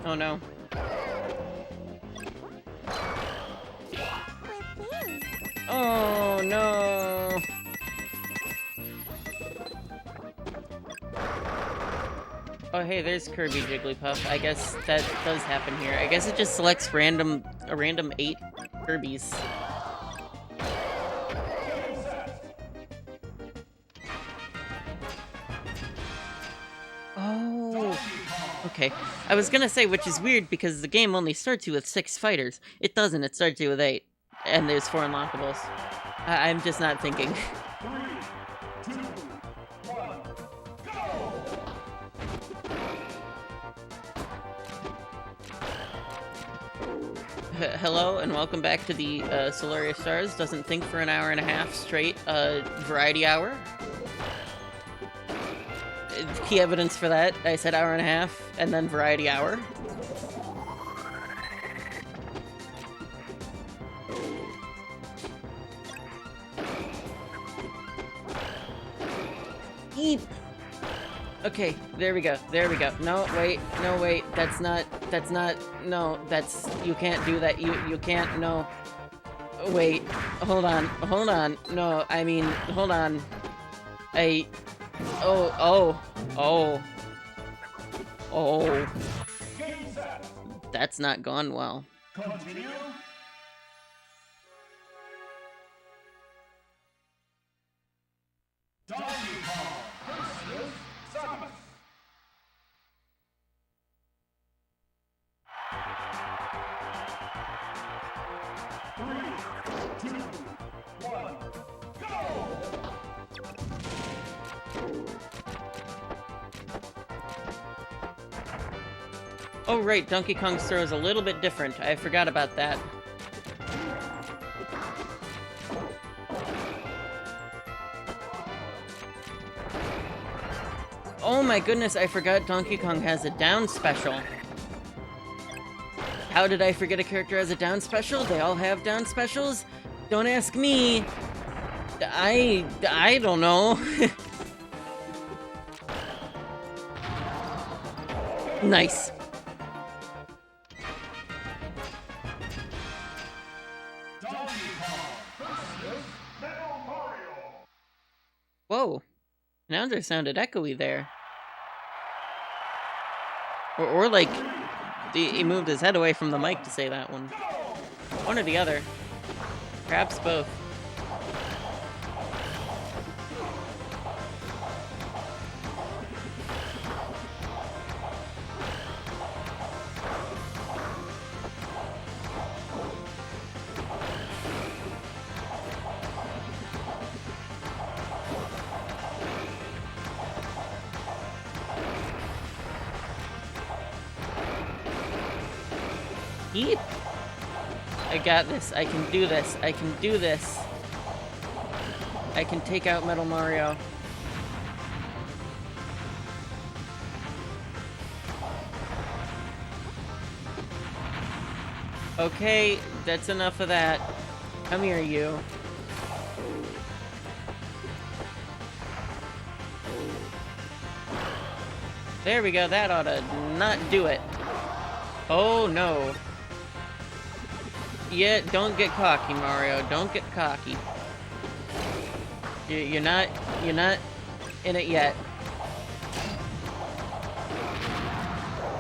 Oh no. Oh no! Oh hey, there's Kirby Jigglypuff. I guess that does happen here. I guess it just selects a random 8 Kirbys. Oh, okay. I was gonna say, which is weird because the game only starts you with 6 fighters. It doesn't, it starts you with 8. And there's 4 unlockables. I'm just not thinking. 3, 2, 1, go! Hello and welcome back to the Solaria Stars Doesn't Think for an hour and a half straight variety hour. Key evidence for that, I said hour and a half and then variety hour. Eep. Okay, there we go, there we go. No, wait, that's not, no, that's, you can't do that, you can't, no. Wait, hold on, no, I mean, hold on. Oh. That's not gone well. Continue. Donkey Kong versus Samus. 3, 2, 1, go! Oh right, Donkey Kong's throw is a little bit different. I forgot about that. Oh my goodness, I forgot Donkey Kong has a down special. How did I forget a character has a down special? They all have down specials? Don't ask me. I don't know. Nice. Donkey Kong versus Metal Mario. Whoa. Announcer sounded echoey there. Or like, he moved his head away from the mic to say that one. One or the other. Perhaps both. Yeep. I got this. I can do this. I can do this. I can take out Metal Mario. Okay, that's enough of that. Come here, you. There we go, that ought to not do it. Oh no. Yeah, don't get cocky, Mario. Don't get cocky. You're not in it yet.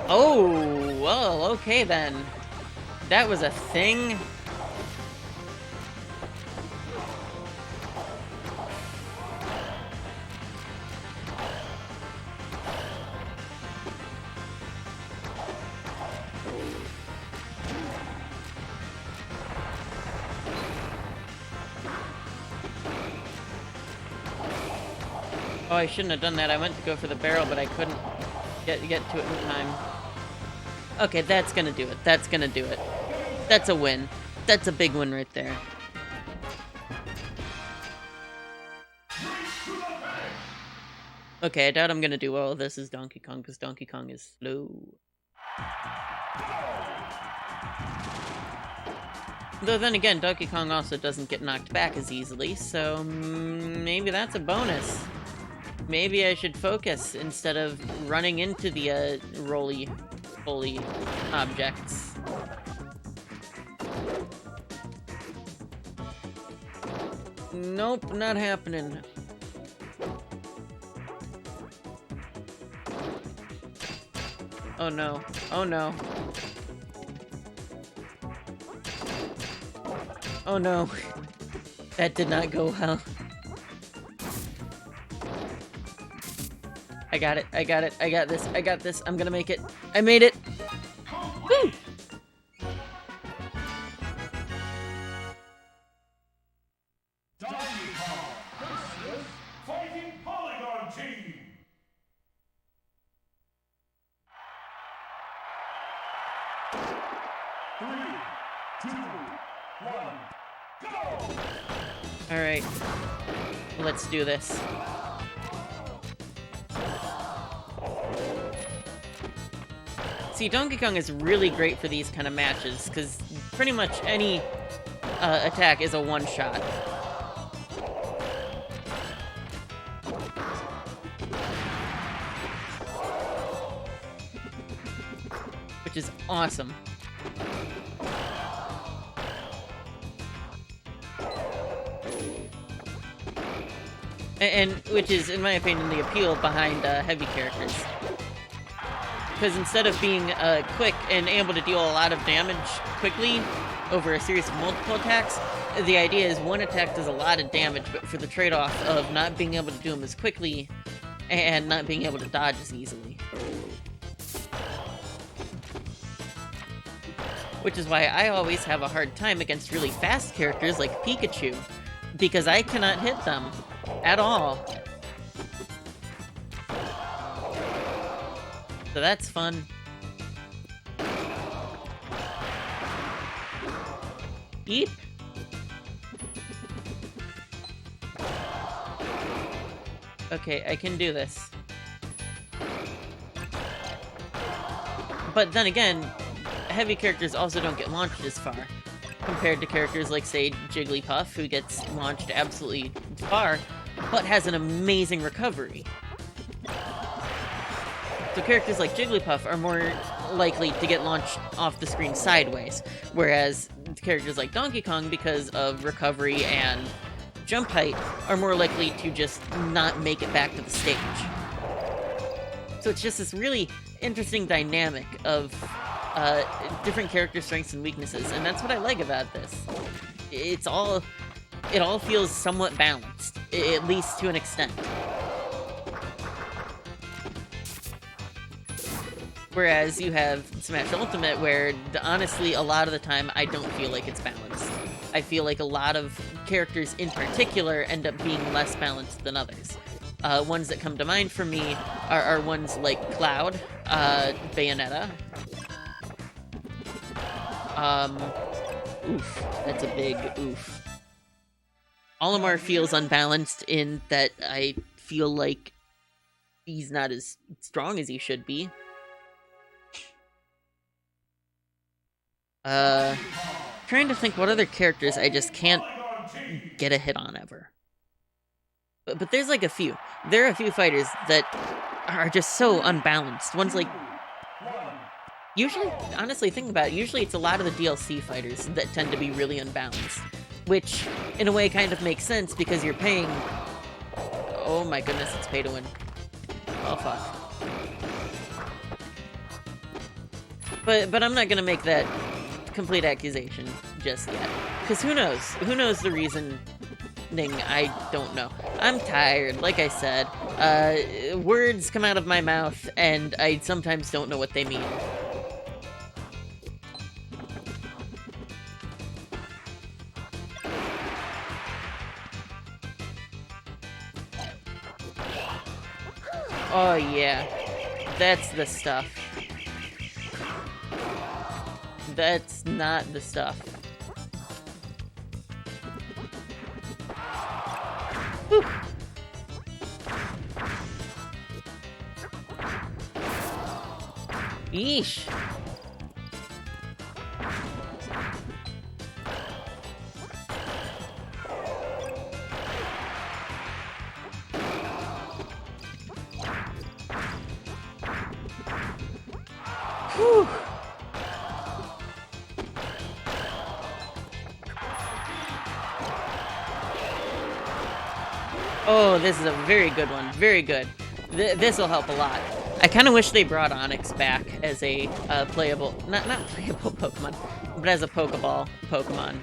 Oh, well, okay then. That was a thing. Oh, I shouldn't have done that. I went to go for the barrel, but I couldn't get to it in time. Okay, that's gonna do it. That's gonna do it. That's a win. That's a big win right there. Okay, I doubt I'm gonna do well with this as Donkey Kong, because Donkey Kong is slow. Though then again, Donkey Kong also doesn't get knocked back as easily, so maybe that's a bonus. Maybe I should focus instead of running into the roly-poly objects. Nope, not happening. Oh no. Oh no. Oh no. That did not go well. I got it. I got it. I got this. I got this. I'm gonna make it. I made it. Woo! Donkey Kong versus Fighting Polygon Team. Three, two, one, go! Alright. Let's do this. See, Donkey Kong is really great for these kind of matches, because pretty much any attack is a one-shot. Which is awesome. And which is, in my opinion, the appeal behind heavy characters. Because instead of being quick and able to deal a lot of damage quickly over a series of multiple attacks, the idea is one attack does a lot of damage, but for the trade-off of not being able to do them as quickly and not being able to dodge as easily. Which is why I always have a hard time against really fast characters like Pikachu, because I cannot hit them at all. So that's fun. Eep. Okay, I can do this. But then again, heavy characters also don't get launched as far, compared to characters like, say, Jigglypuff, who gets launched absolutely far, but has an amazing recovery. So characters like Jigglypuff are more likely to get launched off the screen sideways, whereas characters like Donkey Kong, because of recovery and jump height, are more likely to just not make it back to the stage. So it's just this really interesting dynamic of different character strengths and weaknesses, and that's what I like about this. It all feels somewhat balanced, at least to an extent. Whereas you have Smash Ultimate, where honestly, a lot of the time, I don't feel like it's balanced. I feel like a lot of characters in particular end up being less balanced than others. Ones that come to mind for me are ones like Cloud, Bayonetta. Oof, that's a big oof. Olimar feels unbalanced in that I feel like he's not as strong as he should be. Trying to think what other characters I just can't get a hit on ever. But there's like a few. There are a few fighters that are just so unbalanced. One's like, usually, honestly, think about it, usually it's a lot of the DLC fighters that tend to be really unbalanced, which, in a way, kind of makes sense because you're paying... Oh my goodness, it's pay to win. Oh, fuck. But I'm not gonna make that complete accusation just yet. Because who knows? Who knows the reasoning? I don't know. I'm tired, like I said. Words come out of my mouth, and I sometimes don't know what they mean. Oh yeah, that's the stuff. That's not the stuff. Whew. Yeesh. Whew. Oh, this is a very good one. Very good. This will help a lot. I kind of wish they brought Onyx back as a playable, not playable Pokemon, but as a Pokeball Pokemon,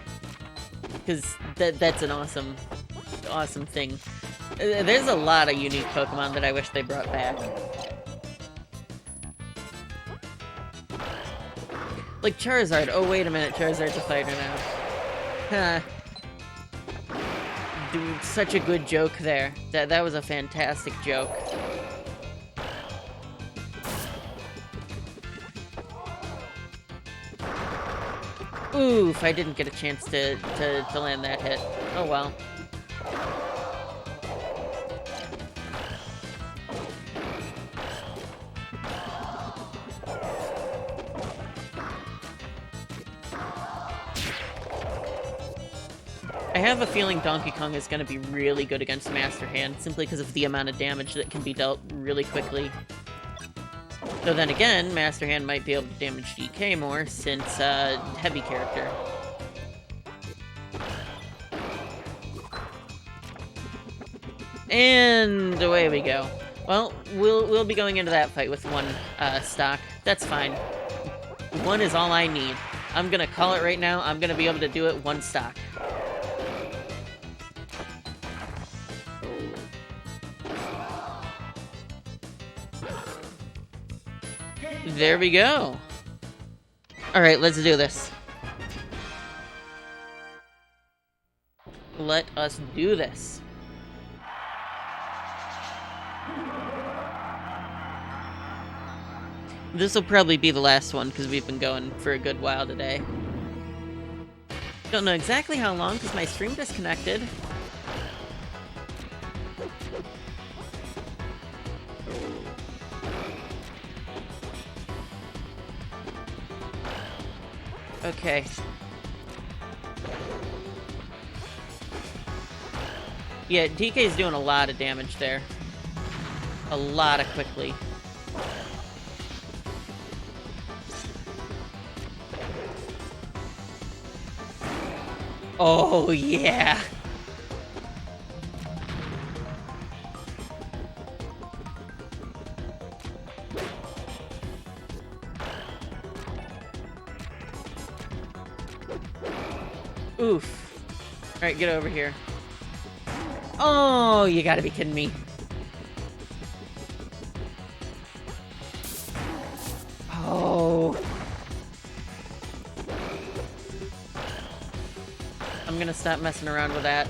because that's an awesome thing. There's a lot of unique Pokemon that I wish they brought back. Like Charizard. Oh, wait a minute. Charizard's a fighter now. Huh. Dude, such a good joke there. That was a fantastic joke. Oof, I didn't get a chance to land that hit. Oh well. I have a feeling Donkey Kong is going to be really good against Master Hand, simply because of the amount of damage that can be dealt really quickly. Though then again, Master Hand might be able to damage DK more, since, heavy character. And away we go. Well, we'll be going into that fight with one, stock. That's fine. One is all I need. I'm gonna call it right now, I'm gonna be able to do it one stock. There we go. Alright, let's do this. Let us do this. This will probably be the last one, because we've been going for a good while today. Don't know exactly how long, because my stream disconnected. Okay. Yeah, DK's doing a lot of damage there. A lot of quickly. Oh, yeah! Oof. Alright, get over here. Oh, you gotta be kidding me. Oh. I'm gonna stop messing around with that.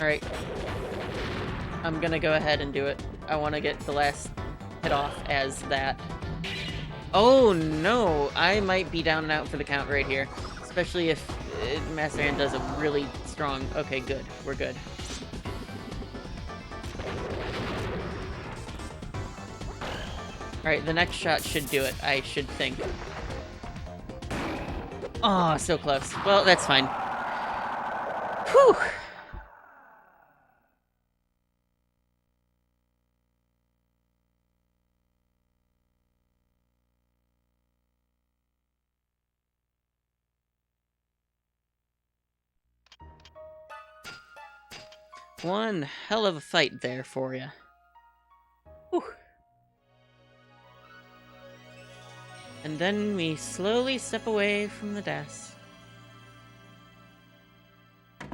Alright. I'm gonna go ahead and do it. I want to get the last hit off as that. Oh no! I might be down and out for the count right here. Especially if Master Hand does a really strong... Okay, good. We're good. Alright, the next shot should do it, I should think. Oh, so close. Well, that's fine. Whew! One hell of a fight there for you. Whew. And then we slowly step away from the desk. I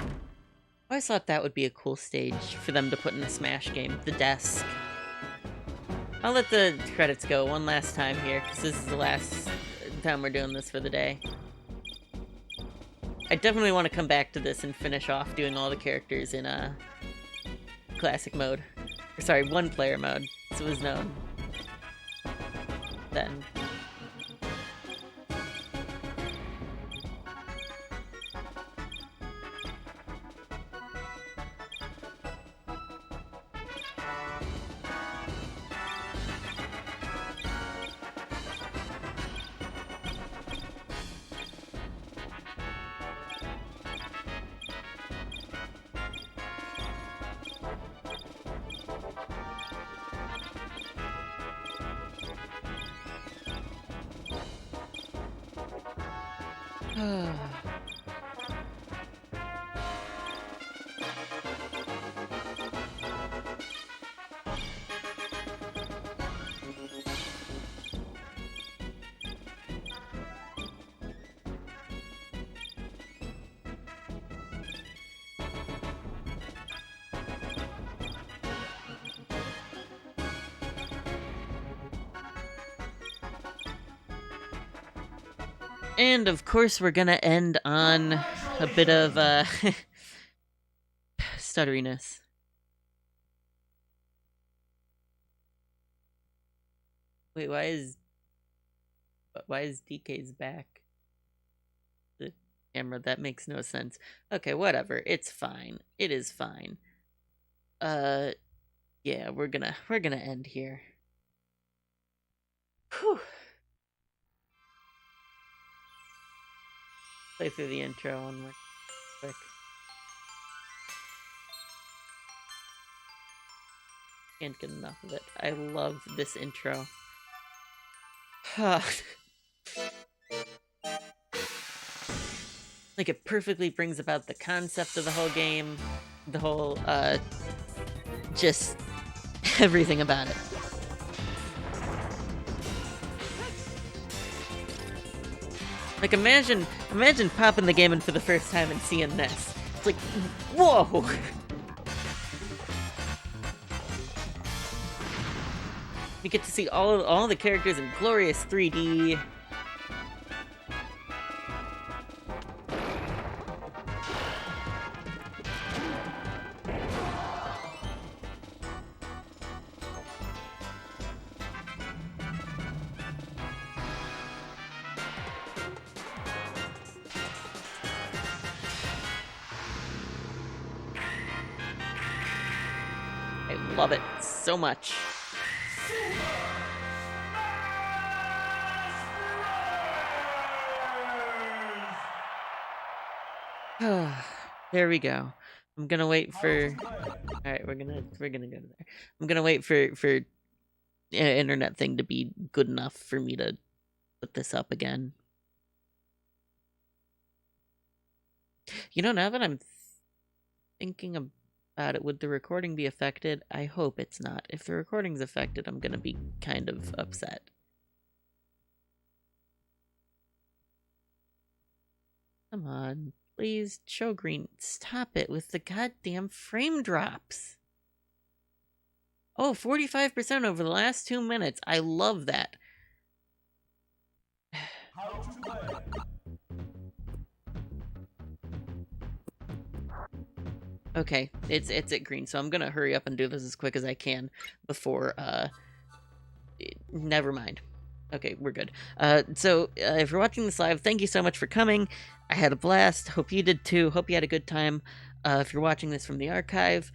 always thought that would be a cool stage for them to put in a Smash game, the desk. I'll let the credits go one last time here, because this is the last time we're doing this for the day. I definitely want to come back to this and finish off doing all the characters in classic mode. Or sorry, one-player mode, as it was known then. And of course, we're gonna end on a bit of stutteriness. Wait, why is DK's back? The camera, that makes no sense. Okay, whatever. It's fine. It is fine. Yeah, we're gonna end here. Whew. Play through the intro one more quick. Can't get enough of it. I love this intro. Like, it perfectly brings about the concept of the whole game, the whole, just everything about it. Like, imagine popping the game in for the first time and seeing this. It's like, whoa! You get to see all the characters in glorious 3D. I love it so much. There we go. I'm gonna wait for. All right, we're gonna go to there. I'm gonna wait for internet thing to be good enough for me to put this up again. You know, now that I'm thinking about it, would the recording be affected? I hope it's not. If the recording's affected, I'm gonna be kind of upset. Come on. Please, show green. Stop it with the goddamn frame drops. Oh, 45% over the last 2 minutes. I love that. How to play. Okay, it's at green, so I'm gonna hurry up and do this as quick as I can before, never mind. Okay, we're good. So if you're watching this live, thank you so much for coming. I had a blast. Hope you did too. Hope you had a good time. If you're watching this from the archive,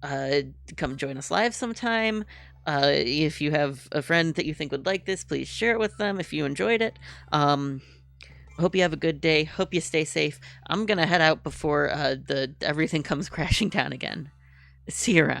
come join us live sometime. If you have a friend that you think would like this, please share it with them if you enjoyed it. Hope you have a good day. Hope you stay safe. I'm gonna head out before everything comes crashing down again. See you around.